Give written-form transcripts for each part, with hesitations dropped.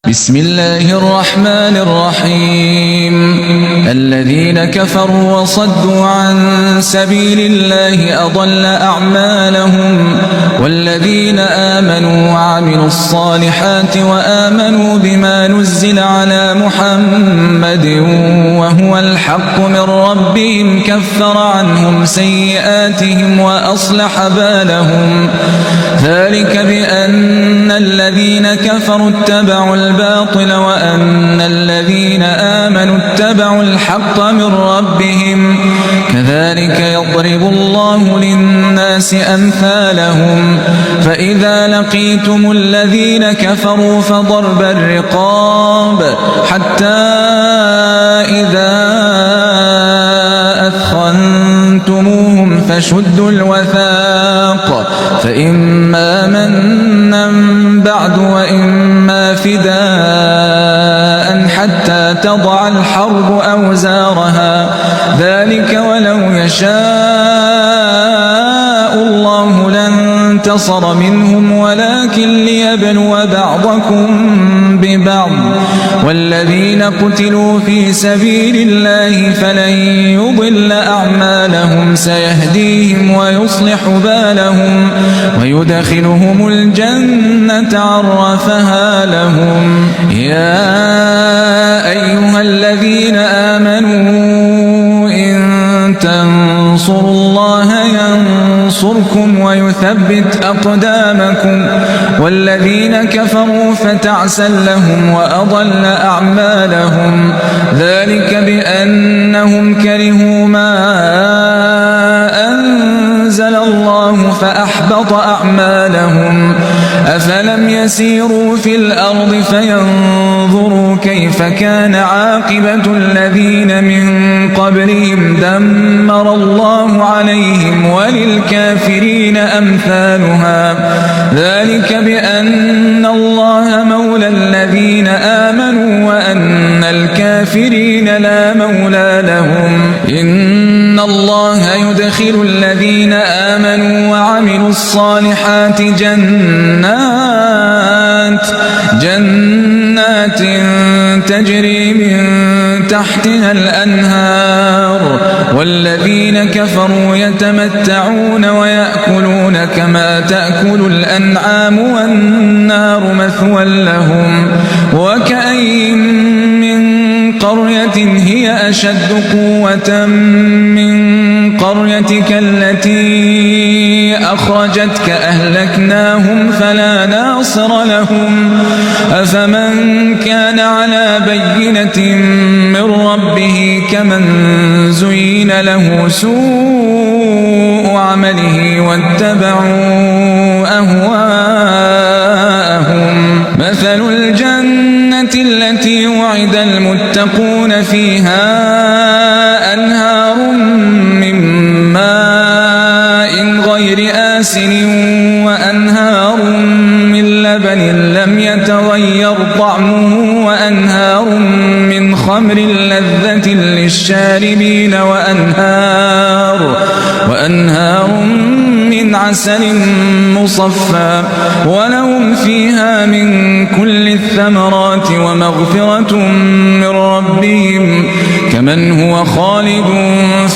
بسم الله الرحمن الرحيم الذين كفروا وصدوا عن سبيل الله أضل أعمالهم والذين آمنوا وعملوا الصالحات وآمنوا بما نزل على محمد وهو الحق من ربهم كفر عنهم سيئاتهم وأصلح بالهم ذلك بأن الذين كفروا اتبعوا الباطل وأن الذين آمنوا اتبعوا الحق من ربهم كذلك يضرب الله للناس أمثالهم فإذا لقيتم الذين كفروا فضرب الرقاب حتى إذا أثخنتموهم فشدوا الوثاق فإما منا بعد وإما فداء حتى تضع الحرب أوزارها ذلك ولو يشاء الله لانتصر منهم ولكن ليبلو بعضكم ببعض والذين قتلوا في سبيل الله فلن يضل أعمالهم سيهديهم ويصلح بالهم ويدخلهم الجنة عرفها لهم يا أيها الذين آمنوا إن تنصروا الله ينصركم ويثبت أقدامكم والذين كفروا فتعسا لهم وأضل أعمالهم ذلك بأنهم كرهوا ما أنزل الله فأحبط أعمالهم أفلم يسيروا في الأرض فينظروا كيف كان عاقبة الذين من قبلهم دمر الله عليهم وللكافرين أمثالها ذلك بأن الله مولى الذين آمنوا وأن الكافرين لا مولى لهم إن الله يدخل الذين آمنوا وعملوا الصالحات جنات تجري من تحتها الأنهار والذين كفروا يتمتعون ويأكلون كما تأكل الأنعام والنار مثوى لهم وكأين من قرية هي أشد قوة من قريتك التي أخرجتك أهلكناهم فلا ناصر لهم أفمن كان على بينة من ربه كمن زين له سوء عمله واتبعوا أهواءهم مثل الجنة التي وعد المتقون فيها أنهار من ماء غير آسن وأنهار من لبن لم يتغير طعمه وأنهار من خمر لذة للشاربين وأنهار من عسل مصفى ولهم فيها من كل الثمرات ومغفرة من ربهم كمن هو خالد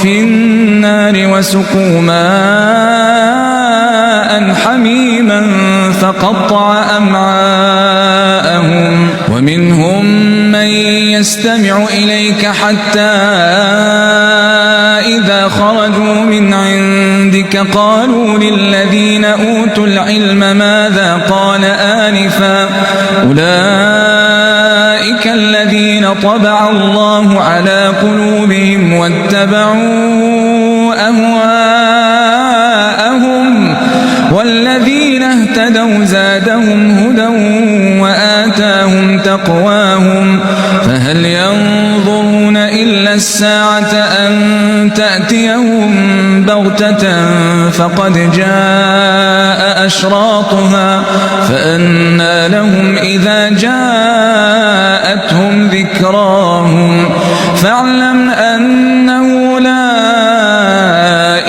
في النار وسقوا ماء حميما فقطع أمعاءهم ومنهم من يستمع إليك حتى إذا خرجوا من عندك قالوا للذين أوتوا العلم ماذا قال آنفا أولئك الذين طبع الله على قلوبهم واتبعوا أهواءهم والذين اهتدوا زادهم هدى وآتاهم تقواهم فهل ينظرون إلا الساعة أن تأتيهم بغتة فقد جاء أشراطها فأنى لهم إذا جاءتهم ذكراهم فاعلم أنه لا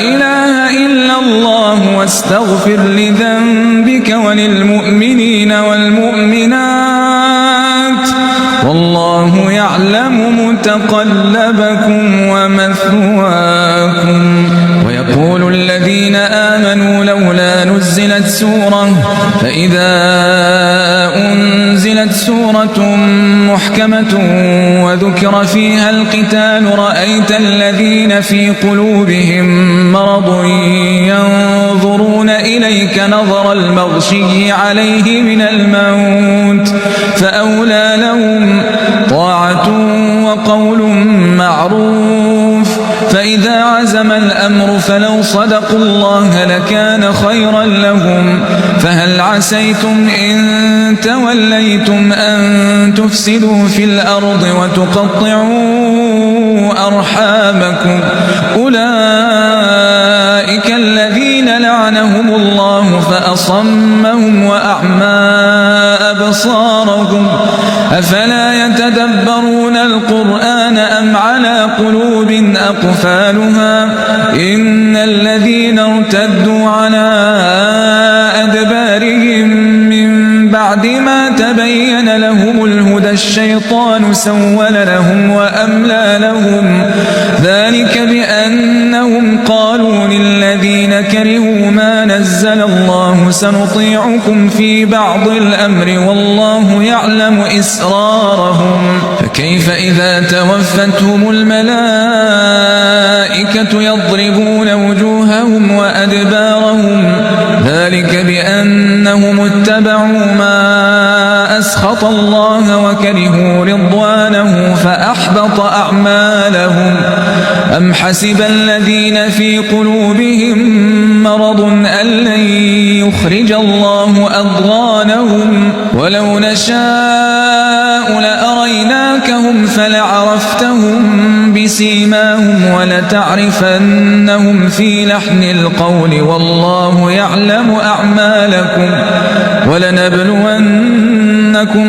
إله إلا الله واستغفر لذنبك وللمؤمنين والمؤمنات يعلم متقلبكم ومثواكم ويقول الذين آمنوا لولا نزلت سورة فإذا أنزلت سورة محكمة وذكر فيها القتال رأيت الذين في قلوبهم مرض ينظرون إليك نظر المغشي عليه من الموت فأولى لهم طاعة وقول معروف فإذا عزم الأمر فلو صدقوا الله لكان خيرا لهم فهل عسيتم إن توليتم أن تفسدوا في الأرض وتقطعوا أرحامكم أولئك الذين لعنهم الله فأصمهم وأعمى أبصارهم أفلا يتدبرون القرآن أم على قلوب أقفالها إن الذين ارتدوا على أدبارهم من بعد ما تبين لهم الهدى الشيطان سول لهم وأملى لهم ذلك بأنهم قالوا للذين كرهوا ما نزل الله سنطيعكم في بعض الأمر والله يعلم إسرارهم فكيف إذا توفتهم الملائكة يضربون وجوههم وأدبارهم ذلك بأنهم اتبعوا ما أسخط الله وكرهوا رضوانه فأحبط أعمالهم أم حسب الذين في قلوبهم مرض أن لن يخرج الله أضغانهم ولو نشاء لأريناكهم فلعرفتهم بسيماهم ولتعرفنهم في لحن القول والله يعلم أعمالكم ولنبلونكم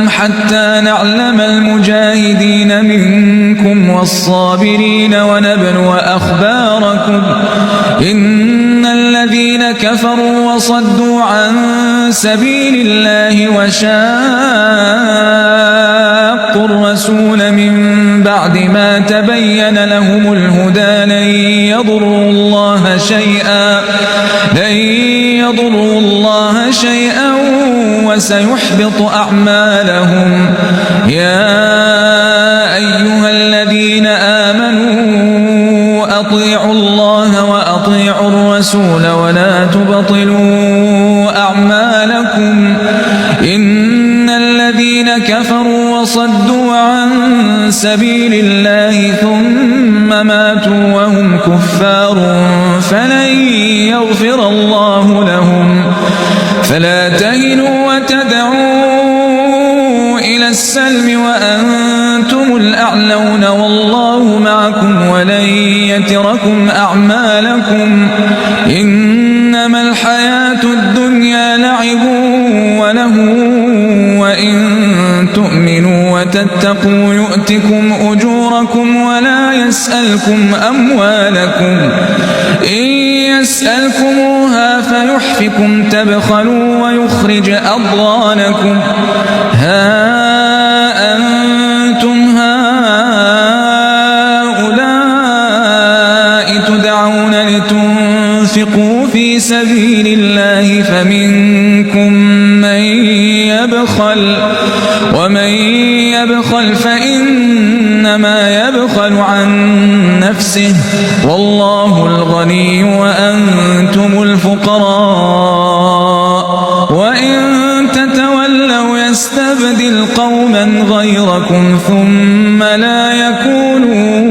حتى نعلم المجاهدين منكم والصابرين ونبلو أخباركم إن الذين كفروا وصدوا عن سبيل الله وشاقوا الرسول من بعد ما تبين لهم الهدى لن يضروا الله شيئا وسيحبط أعمالهم يا أيها الذين آمنوا أطيعوا الله وأطيعوا الرسول ولا تبطلوا أعمالكم إن الذين كفروا وصدوا عن سبيل الله ثم ماتوا وهم كفار فلن يغفر الله لهم فلا تهنوا وتدعوا إلى السلم وأنتم الأعلون والله معكم ولن يتركم أعمالكم إنما الحياة الدنيا لعب وله وإن تؤمنوا وتتقوا يؤتكم أجوركم ولا يسألكم أموالكم إن يسألكموها فيحفكم تبخلوا ويخرج أضغانكم ها أنتم هؤلاء تدعون لتنفقوا في سبيل الله فمنكم من يبخل ومن يبخل فإنما يبخل عن نفسه والله الغني وأنتم الفقراء وإن تتولوا يستبدل قوما غيركم ثم لا يكونوا